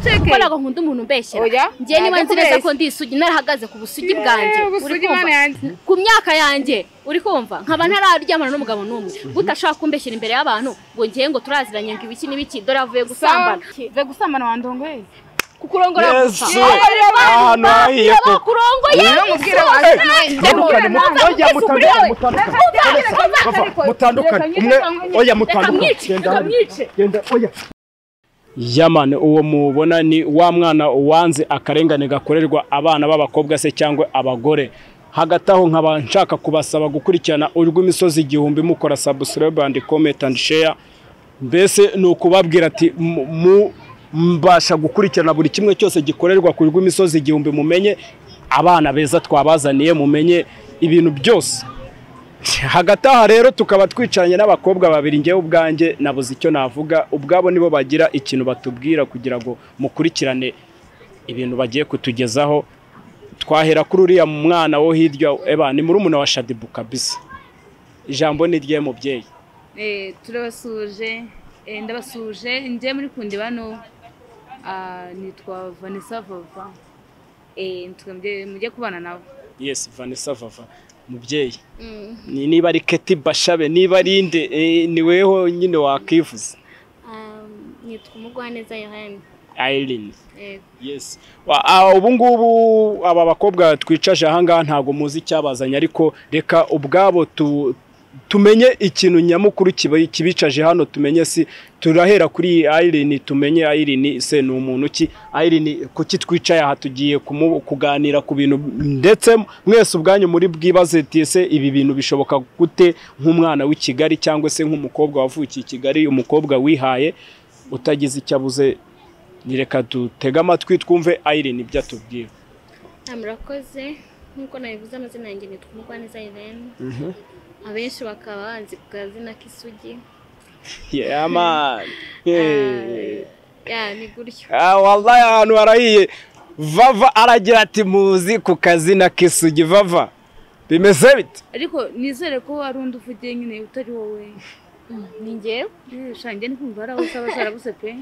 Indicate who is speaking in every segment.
Speaker 1: ko nago nkunda umuntu mbeshyera ngiye niba nzireza ko ndi isugi narahagaze ku busugi bwanjye ku myaka yanjye uri kumva nkaba ntararyamana n'umugabo n'umwe gutashaka kumbeshyira imbere y'abantu ngo ngiye ngo turaziranye ngo ibiki n'ibiki dore avuye gusambana
Speaker 2: ve gusambana wandongoye
Speaker 1: kukurongora gusa
Speaker 3: ahantu hahiye ko
Speaker 1: kurongoye
Speaker 3: mutandukanye umwe oya mutandukanye genda oya Yamane uwo mubona ni wa mwana uwanze akarengane gakorerwa abana b'abakobwa se cyangwa abagore hagataho nkaba nshaka kubasaba gukurikirana urw'imisozi igihumbi mukora subscribe and comment and share mbese nukubabwira ati mbasha gukurikirana buri kimwe cyose gikorerwa ku rw'imisozi igihumbi mumenye abana beza twabazaniye mumenye ibintu byose hagataha rero tukaba twicaranye n'abakobwa babiri ngewe ubwanjye nabuze icyo navuga ubwabo nibo bagira ikintu batubwira kugira ngo mukurikirane ibintu bagiye kutugezaho twahera kuri uriya mwana wo hirya ni murumuna wa Shadibu kabisa ijambo ni rye mubyeyi
Speaker 2: turabasuje ndabasuje ngiye muri kundi bano nitwa Vanessa Vava mujye kubana nabo
Speaker 3: yes Vanessa Vava mubyeyi niba ari Keti Bashabe niba ari inde ni weho nyine wakivuza
Speaker 1: nitwa Umugwaneza Yohani
Speaker 3: Irene yes ubu ngubu aba bakobwa twicaje aha ngaha ntago muzi cyabazanye ariko reka ubwabo tumenye ikintu nyamukuru kibicaje hano tumenye si turahera kuri Irene tumenye Irene se ni umuntu ki Irene kuki twicaye aha tugiye kuganira ku bintu ndetse mwese ubwanyu muri bwibaze tise ibi bintu bishoboka gute nk'umwana w'i Kigali cyangwa se nk'umukobwa wavukiye i Kigali umukobwa wihaye utagize icyabuze nireka dutega amatwi twumve Irene ibyo atubwira
Speaker 1: amurakoze nkuko nabivuze amazina yanjye nitwa Umugwaneza Irene abenshi bakaba banzi ku kazina k'isugi
Speaker 3: yeah man
Speaker 1: ni gutyo
Speaker 3: wallahi ahantu harahiye Vava aragira ati muzi ku kazina k'isugi Vava bimeze bite
Speaker 2: ariko nizere ko wari undi uvugiye nyine utari wowe
Speaker 1: ni ngewe
Speaker 2: shange ni kumva ari aho usaba zarabuse pe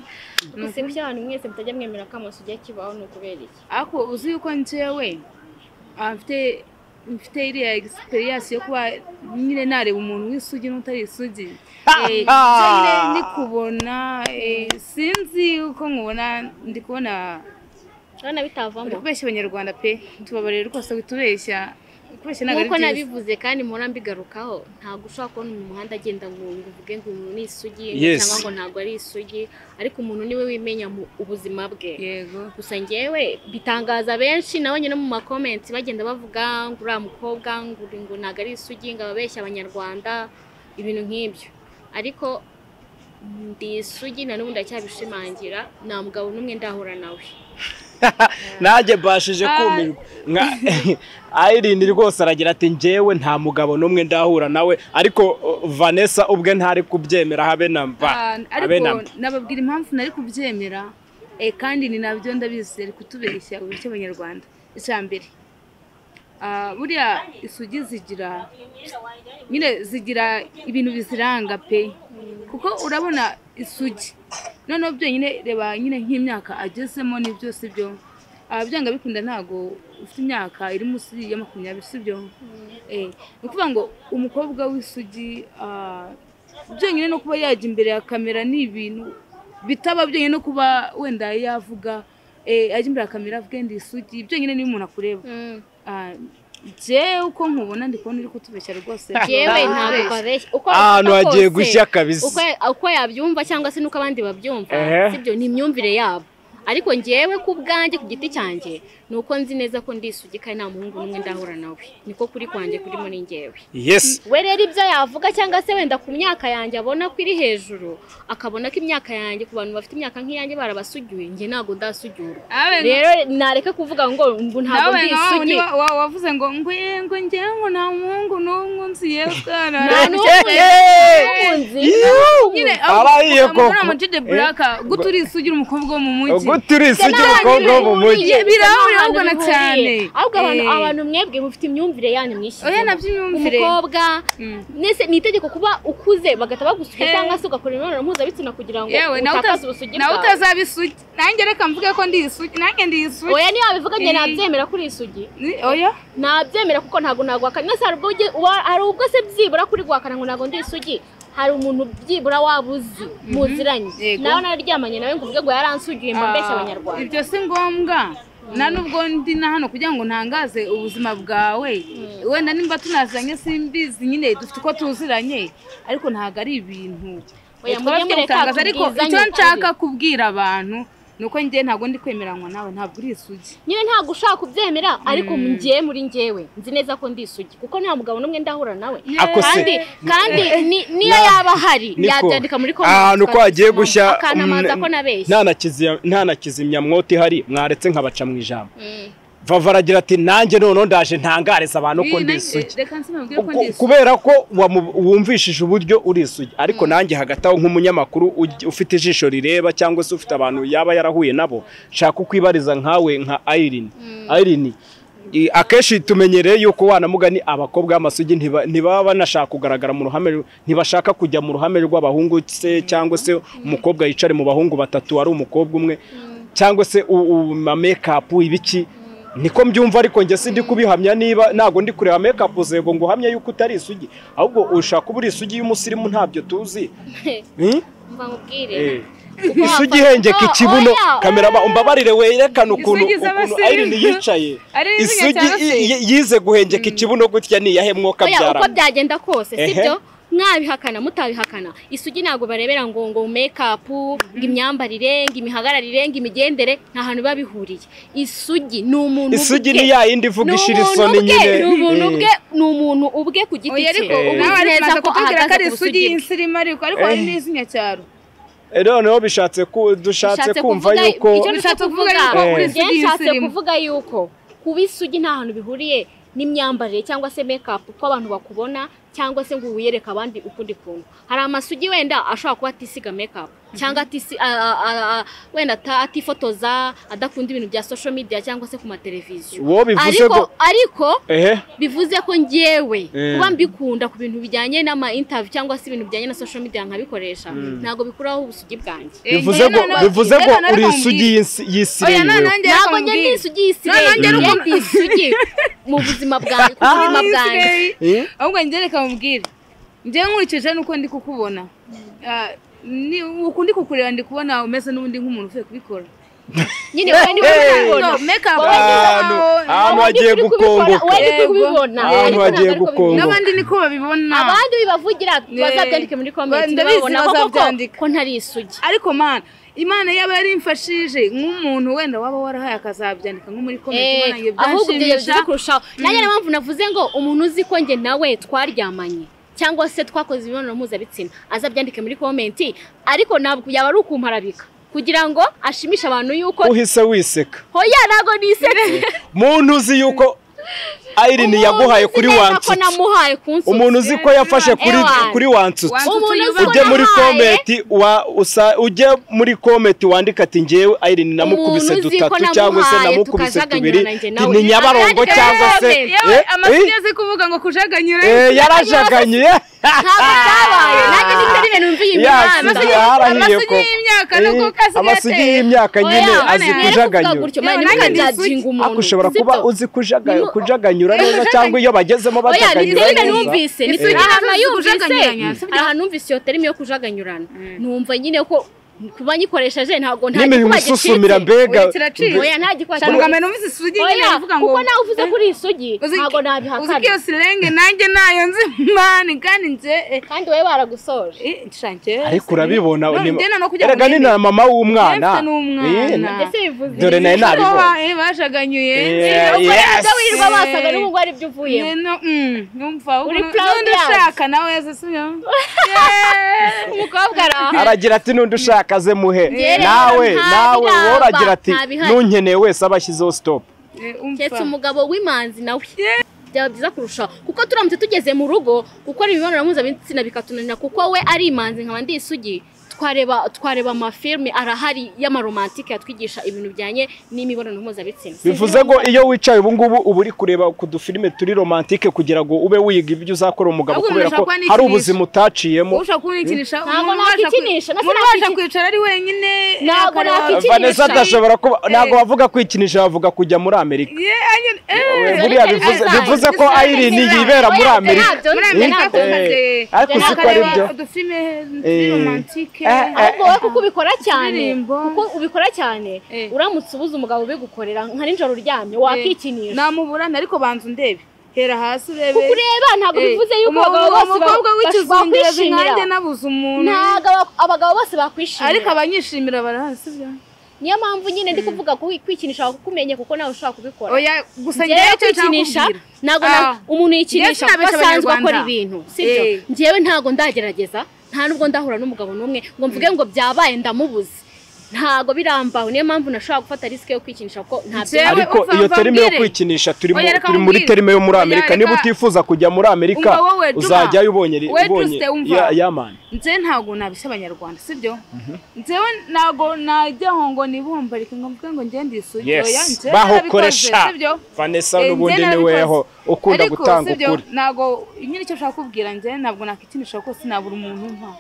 Speaker 1: ese by'abantu mwese mutajya mwemera ko amasugi akibaho ni ukubera iki
Speaker 2: ariko uzi yuko njyewe mfite iriya experience yo kuba nyine nareba umuntu w'isugi n'utari isugi nyine ndi kubona sinzi uko nkubona ndi kubona
Speaker 1: bitavamo
Speaker 2: kubeshya abanyarwanda pe tubabarira rwose bitubeshya
Speaker 1: nkuko nabivuze kandi mpora mbigarukaho ntabwo ushobora kubona mu muhanda agenda ngo uvuge ngo umuntu ni isugi cyangwa ngo ntabwo ari isugi ariko umuntu niwe wimenya mu ubuzima bwe
Speaker 2: yego
Speaker 1: gusa ngewe bitangaza benshi nabonye no mu ma comments bagenda bavuga ngo uriya mukobwa ngo ntabwo ari isugi ngo ababeshya abanyarwanda ibintu nk'ibyo ariko ndi isugi na n'ubundi acyabishimangira nta mugabo n'umwe ndahura nawe
Speaker 3: najye bashije kumirwa Irene rwose aragira ati njewe nta mugabo n'umwe ndahura nawe ariko Vanessa ubwe ntari kubyemera habe namba
Speaker 2: ariko nababwira impamvu nari kubyemera kandi ni nabyo ndabizi ari kutubeshya uburyo abanyarwanda icyambere buriya isugi zigira ibintu biziranga pe kuko urabona isugi noneho byonyine reba nyine nk'imyaka agezemo ni byose byo byanga bikunda ntago ufite imyaka iri munsi ya 20 sibyo ni ukuvuga ngo umukobwa w'isugi byonyine no kuba yajya imbere ya kamera ni ibintu bitaba byonyine no kuba wenda yavuga ajya imbere ya kamera avuga ndi isugi byonyine niyo umuntu akureba je uko nkubona ndi kubona uri kutubeshya rwose
Speaker 1: jewe ntabwo babeshya
Speaker 3: ahantu hagiye gushya kabisa
Speaker 1: uko yabyumva cyangwa se nuko abandi babyumva sibyo ni imyumvire yabo ariko ngewe ku bwanjye ku giti cyanjye nuko nzi neza ko ndi isugi kandi nta muhungu n'umwe ndahura nawe niko kuri kwanjye kuri muri ngewe
Speaker 3: yes
Speaker 1: we rero ibyo yavuga cyangwa se wenda ku myaka yanjye abona ko iri hejuru akabona ko imyaka yanjye ku bantu bafite imyaka nk'iyanjye barabasugiwe nge ntabwo ndasugurwa rero nareke kuvuga ngo ntabwo ndi isugi
Speaker 2: wavuze ngo ngewe ngo nta muhungu n'umwe nzi yewe kana
Speaker 3: nyine arahiye koko
Speaker 2: amajije black guturi isugira umukobwa wo mu mujyi
Speaker 3: gute uri isugi umukobwa wo mu mujyi
Speaker 2: birahuri ahubwo na cyane
Speaker 1: ahubwo abantu mwebwe mufite imyumvire yanyu mwishyize
Speaker 2: oya nabyo imyumvire
Speaker 1: umukobwa nese ni itegeko kuba ukuze bagata bagusuka cyangwa se ugakora imibonano mpuzabitsina kugira ngo utakaze ubusugi bwawe
Speaker 2: nawe utazabisugi nanjye reka mvuge ko ndi isugi nanjye ndi isugi
Speaker 1: oya niyo wabivuga njye nabyemera kuri isugi
Speaker 2: oya
Speaker 1: nabyemera kuko ntabwo nagwakana nese hari ubwo se byibura kuri gwakana ngo ntabwo ndi isugi hari umuntu byibura wabuzi muziranye nawe nararyamanye nawe ngo uvuge ngo yaransugiye mbambeshya abanyarwanda
Speaker 2: ibyo si ngombwa nubwo ndi na hano kugira ngo ntangaze ubuzima bwawe wenda nimba tunaziranye simbizi nyine dufite uko tuziranye ariko ntabwo ari ibintu twabyitangaza ariko icyo nshaka kubwira abantu nuko njye ntabwo ndi kwemeranywa nawe ntabwo uri isugi
Speaker 1: nyine ntabwo ushaka kubyemera ariko njye muri njyewe nzi neza ko ndi isugi kuko nta mugabo n'umwe ndahura nawe kandi niyo yaba ahari yabyandika muri komenti
Speaker 3: ahantu ko hagiye gushya
Speaker 1: akanamaza ko nabeshya
Speaker 3: nta na kizimyamwoto ihari mwaretse nkabaca mu ijambo Vava aragira ati nanjye noneho ndaje ntangariza abantu ko ndi isugi kubera ko wumvishije uburyo uri isugi ariko nanjye hagati aho nk'umunyamakuru ufite ijisho rireba cyangwa se ufite abantu yaba yarahuye nabo nshaka kwibariza nkawe nka Irene akenshi tumenyereye yuko wanamugani abakobwa b'amasugi ntibaba banashaka kugaragara mu ruhame ntibashaka kujya mu ruhame rw'abahungu se cyangwa se umukobwa yicare mu bahungu batatu ari umukobwa umwe cyangwa se make-up ibiki niko mbyumva ariko njye sindi kubihamya niba nago ndi kureba make-up zego ngo uhamye yuko utari isugi ahubwo ushaka kubura isugi y'umusirimu ntabyo tuzi
Speaker 1: mva mubwire
Speaker 3: isugi hengeka ikibuno kamera umbabarire werekana ukuntu Irene yicaye isugi yize guhengeka ikibuno gutya ni yahe mwoka byara
Speaker 1: uko byagenda kose sibyo mwabihakana mutabihakana isugi ntago barebera ngo make-up ngimyambarire ngimihagararire ngimigendere nta hantu babihuriye isugi ni umuntu
Speaker 3: isugi ni ya yindi vugisha isoni nyine
Speaker 1: ni umuntu ubwe ku giti cye
Speaker 2: neza ko ahagaze ku isugi insirima ariko ari n'izinya cyaro
Speaker 3: noneho dushatse kumva yuko
Speaker 1: icyo nishatse kuvuga yuko kuba isugi nta hantu bihuriye n'imyambarire cyangwa se make-up ko abantu bakubona cyangwa se ngo wiyereke abandi ukundi kuntu hari amasugi wenda ashobora kuba atisiga make-up cyangwa wenda atifotoza adakunda ibintu bya social media cyangwa se ku mateleviziyo ariko bivuze ko njyewe kuba mbikunda ku bintu bijyanye n'ama-interview cyangwa se ibintu bijyanye na social media nkabikoresha ntabwo bikuraho ubusugi bwanjye
Speaker 3: bivuze ko uri isugi yisireye
Speaker 1: ntabwo njye ndi isugi yisireye ndi isugi mu buzima bwanjye ku buzima bwanjye
Speaker 2: ahubwo njye reka mubwire njye nkurikije nuko ndi kukubona ukundi kukureba ndi kubona umeze n'ubundi nk'umuntu uvuye kubikora
Speaker 1: nyine wowe ni kubibona
Speaker 2: make-up
Speaker 3: ahantu hagiye gukongoka ahantu hagiye gukongoka
Speaker 2: n'abandi niko babibona
Speaker 1: abandi bibavugira bazabyandike muri comment babona ko ntari isugi
Speaker 2: ariko man Imana yaba yarimfashije nk'umuntu wenda waba warahaye akazabyandika nko muri comment
Speaker 1: ahubwo byiza kurushaho nanjye mpamvu navuze ngo umuntu uzi ko njye nawe twaryamanye cyangwa se twakoze imibonano mpuzabitsina azabyandike muri comment ariko ntabwo yaba ari ukumparabika kugira ngo ashimishe abantu yuko
Speaker 3: uhise wiseka
Speaker 1: hoya nago niseke
Speaker 3: muntu uzi yuko Irene yaguhaye kuri wansutse umuntu uzi ko yafashe kuri wansutse ujye muri comment wandika ati ngewe Irene namukubise dutatu cyangwa se namukubise tubiri ni Nyabarongo cyangwa se
Speaker 2: amasugi azi kuvuga ngo kujaganyura
Speaker 3: yarajaganyuye amasugi y'imyaka nyine azi kujaganyura ushobora kuba uzi kujaganyura neza cyangwa iyo bagezemo bataganyura neza
Speaker 1: aha numvise iyo terimi yo kujaganyurana numva nyine ko kuba nyikoresheje ntago nta
Speaker 3: kuba gisusumira mbega
Speaker 1: oya nta gikoresha
Speaker 2: ngamene numvise isugi nyine bivuga ngo
Speaker 1: kuko nawe uvuze kuri isugi ntago nabihakana
Speaker 2: uzi iyo silenge nanjye nayo nzi mani kandi
Speaker 1: wewe baragusoje
Speaker 2: nshanke
Speaker 3: ariko urabibona erega ni na mama w'umwana
Speaker 1: ese bivuze
Speaker 3: dore naye nabibona
Speaker 2: bashaganyuye
Speaker 1: wirwa basaga n'ubwo ari byo uvuye
Speaker 2: numva undi ushaka nawe yasisuyo
Speaker 1: umukobwa
Speaker 3: aragira ati nundi ushaka kaze muhe nawe woragira ati nunkeneye wese abashyizeho stop
Speaker 1: cyetse umugabo w'imanzi nawe byaba byiza kurushaho kuko turamutse tugeze mu rugo gukora imibonano mpuzabitsina bikatunanira kuko we ari imanzi nkaba ndi isugi twareba amafilme arahari y'amaromantike yatwigisha ibintu bijyanye n'imibonano mpuzabitsina.
Speaker 3: Bivuze ngo iyo wicaye ubu ngubu uba uri kureba ku dufilime turi romantike kugira ngo ube wiga ibyo uzakora umugabo kubera ko hari ubuzima utaciyemo.
Speaker 2: Ushaka kunikinisha
Speaker 1: ntabwo nakikinisha
Speaker 2: nasabasha kwicara ari wenyine.
Speaker 1: Ntabwo nakikinisha.
Speaker 3: Vanessa adashobora kuba ntabwo bavuga kwikinisha bavuga kujya muri Amerika. Buriya bivuze ko Irene yibera muri Amerika. Ariko siko ari byo.
Speaker 2: Romantike
Speaker 1: ahubwo wowe kuko ubikora cyane uramutse ubuze umugabo ubigukorera nka nijoro uryamye wakikinisha
Speaker 2: namuburana ariko banza undebe hera hasi urebe
Speaker 1: kuko ureba ntabwo bivuze yuko
Speaker 2: umukobwa w'ikizungereza nkanjye nabuze umuntu
Speaker 1: ntabwo abagabo bose bakwishimira
Speaker 2: ariko abanyishimira barahasi bya
Speaker 1: niyo mpamvu nyine ndi kuvuga ko kwikinisha kukumenye kuko nawe ushaka kubikora
Speaker 2: oya gusa ngiye cyo
Speaker 1: kwikinisha ntabwo umuntu yikinisha asanzwe akora ibintu sibyo ngewe ntabwo ndagerageza nta nubwo ndahura n'umugabo n'umwe ngo mvuge ngo byabaye ndamubuze ntago birambaho niyo mpamvu nashaka gufata risk yo kwikinisha ko ntabyo
Speaker 3: ariko iyo terime yo kwikinisha turi muri terime yo muri Amerika niba utifuza kujya muri Amerika uzajya ubonye yamana
Speaker 2: nze ntago nabisha abanyarwanda sibyo nzewe nago najyaho ngo nibumbarike ngo mvuge ngo ngende isugi
Speaker 3: oya nze bahokoresha Vanessa n'ubundi niweho ukunda gutanga ukuri
Speaker 2: nago nyine icyo ushaka kubwira nze ntabwo nakikinisha ko sinabura umuntu nka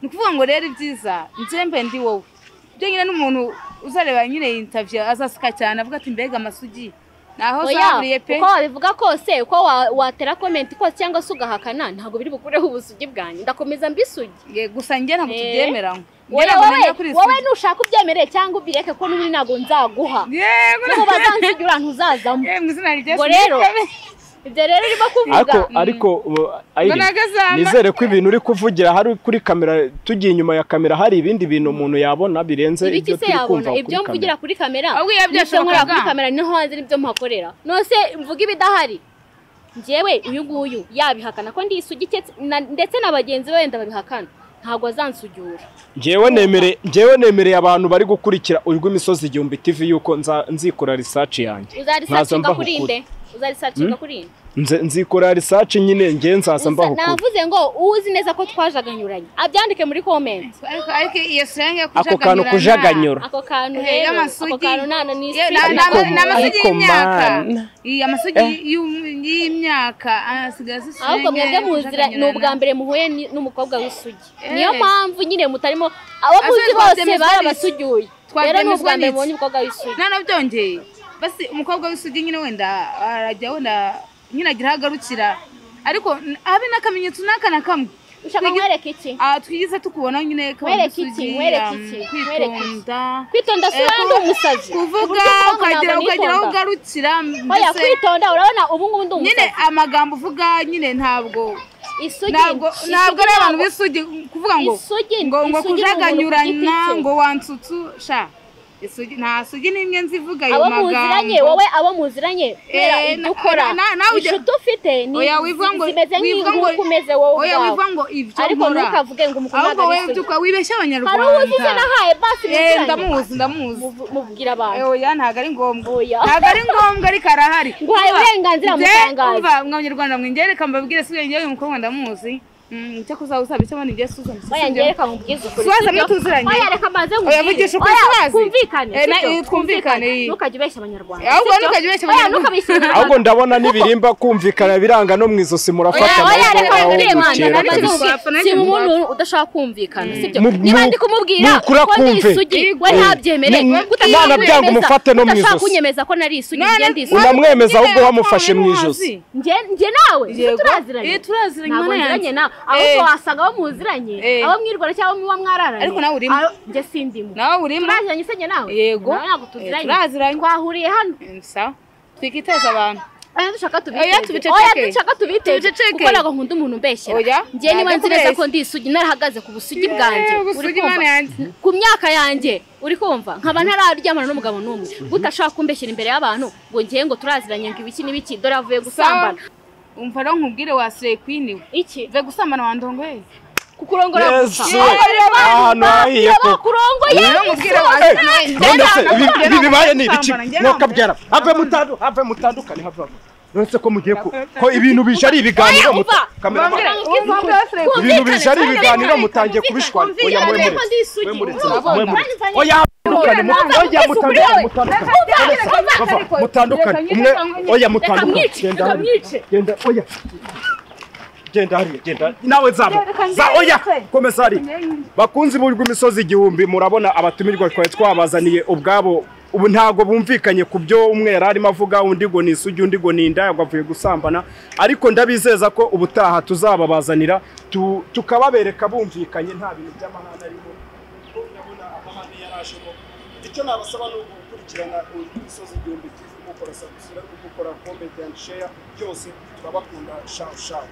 Speaker 2: nikuvuga ngo rero ibyiza nzembe ndi wowe byo nyine n'umuntu uzareba nyine interview azasika cyane avuga ati mbega amasugi naho zaburiye pe
Speaker 1: uko bivuga kose uko watera comment kose cyangwa se ugahakana ntago biri bukureho ubusugi bwanyu ndakomeza mbisugi
Speaker 2: gusa nge ntabwo tubyemeranywe
Speaker 1: wowe nushaka ubyemereye cyangwa ubireke ko n'ubundi ntago nzaguha yego bazansigira ntuzazamo ngo rero ibyo rero urimo kuvuga
Speaker 3: ariko nizere ko ibintu uri kuvugira hari kuri kamera tugiye inyuma ya kamera hari ibindi bintu umuntu yabona birenze
Speaker 1: ibyo turi kumva ibyo mvugira kuri kamera n'ibyo nkora kuri kamera niho hanze n'ibyo mpakorera nose mvuga ibidahari njyewe uyu nguyu yabihakana ko ndi isugi ndetse n'abagenzi wenda babihakana ntabwo azansujura
Speaker 3: njyewe nemereye abantu bari gukurikira urw'imisozi igihumbi TV yuko nzikora research yanjye
Speaker 1: uzarisacinga kuri inde uzarisacinga kuri inde
Speaker 3: nzikora research nyine ngiye nzaza mbaho
Speaker 1: navuze ngo uzi neza ko twajaganyuranye abyandike muri comment
Speaker 2: ariko iyo senge
Speaker 3: ako kantu kujaganyura
Speaker 1: ako kantu rero ako kantu nana ni
Speaker 2: n'amasugi y'imyaka amasugi y'imyaka asigaza senge
Speaker 1: ahubwo mwebwe muzira n'ubwa mbere muhuye n'umukobwa w'isugi niyo mpamvu nyine mutarimo abo muzi bose barabasugiye rero n'ubwa mbere mubonye umukobwa w'isugi
Speaker 2: nana byongeye basi umukobwa w'isugi nyine wenda arajya wenda nyine agira agarukira ariko habe nakamenyetso nakana kamwe
Speaker 1: ushaka mwereke iki
Speaker 2: twigize tukubona nyine
Speaker 1: ko kwitonda si wandi umusazi
Speaker 2: kuvuga ukagira ugarukira
Speaker 1: oya kwitonda urabona ubu ngubu ndi umusazi
Speaker 2: nyine amagambo uvuga nyine ntabwo
Speaker 1: isugi
Speaker 2: ntabwo ari abantu b'isugi kuvuga ngo kujaganyurana ngo wansutsu sha isugi nta sugi nimwe nzivuga ayo magambo
Speaker 1: abo muziranye kubera ukora inshuti ufite ni zimeze nk'inkuko umeze wowe
Speaker 2: oya wivuga ngo ibyo
Speaker 1: ariko ntukavuge ngo umukobwa
Speaker 2: ahubwo wibeshya abanyarwanda
Speaker 1: hari uwuzi nahaye basi
Speaker 2: ndamuzi
Speaker 1: mubwira abantu
Speaker 2: oya ntabwo ari ngombwa ariko arahari
Speaker 1: nguhaye uburenganzira mutangaza
Speaker 2: mw'abanyarwanda mwingereka mbabwire si njyewe uyu mukobwa ndamuzi cyo kuzawusaba icyo bani ngiye Susan
Speaker 1: oya ngereka mubwize ukuri
Speaker 2: Susan mutuziranye
Speaker 1: oya reka maze ngo
Speaker 2: oya vugisha ukuri twumvikane
Speaker 1: ntukajye ubeshya abanyarwanda
Speaker 2: ahubwo ntukajye ubeshya abanyarwanda
Speaker 3: ahubwo ndabona nibirimba kumvikana biranga no mwizosi murafata
Speaker 1: oya reka ndemana si umuntu udashaka kumvikana sibyo niba ndi kumubwira ko ndi isugi we ntabyemere
Speaker 3: nana byanga umufate no mwizosi
Speaker 1: udashaka kunyemeza ko nari isugi ngende isugi
Speaker 3: unamwemeza ahubwo wamufashe mwijosi
Speaker 1: nge nawe turaziranye nawe ahubwo wasanga abo muziranye abo mwirwara cyangwa muba mwararanye
Speaker 2: ariko nawe urimo
Speaker 1: nge sindimo
Speaker 2: nawe urimo
Speaker 1: turaziranye se nge nawe
Speaker 2: yego
Speaker 1: ntabwo tuziranye twahuriye hano
Speaker 2: sawa twikiteza abantu
Speaker 1: oya dushaka tubiteze kuko ntabwo nkunda umuntu umbeshyera nge niba nzi neza ko ndi isugi narahagaze ku busugi bwanjye ku myaka yanjye uri kumva nkaba ntararyamana n'umugabo n'umwe gutashaka kumbeshyira imbere y'abantu ngo ngiye ngo turaziranye ngo ibiki n'ibiki dore avuye gusambana
Speaker 2: umva rero nkubwire wasire kwiniwe
Speaker 1: iki
Speaker 2: ve gusambana wandongoye
Speaker 1: kukurongora gusa
Speaker 3: ahantu hahiye ko
Speaker 1: kurongoye
Speaker 2: nkubwire wasire
Speaker 3: ibi bibaye ni ibiki no kabyara have mutandukane have uretse ko mugiye ko ibintu bije ari ibiganiro ibintu bije ari ibiganiro mutangiye kubishwana oya oya mutandukane umwe oya mutandukane genda oya genda nawe za oya komesari bakunzi burwa imisozi igihumbi murabona abatumirwa twabazaniye ubwabo ubu ntago bumvikanye ku byo umwe yararimo avuga undi ngo ni isugi undi ngo ni inda yagwavuye gusambana ariko ndabizeza ko ubutaha tuzababazanira tukababereka bumvikanye nta bintu by'amahane arimo ndabona amahane yarashemo icyo nabasaba no gukurikirana imisozi igihumbi TV mukora subscribe mukora comment and share byose turabakunda shaw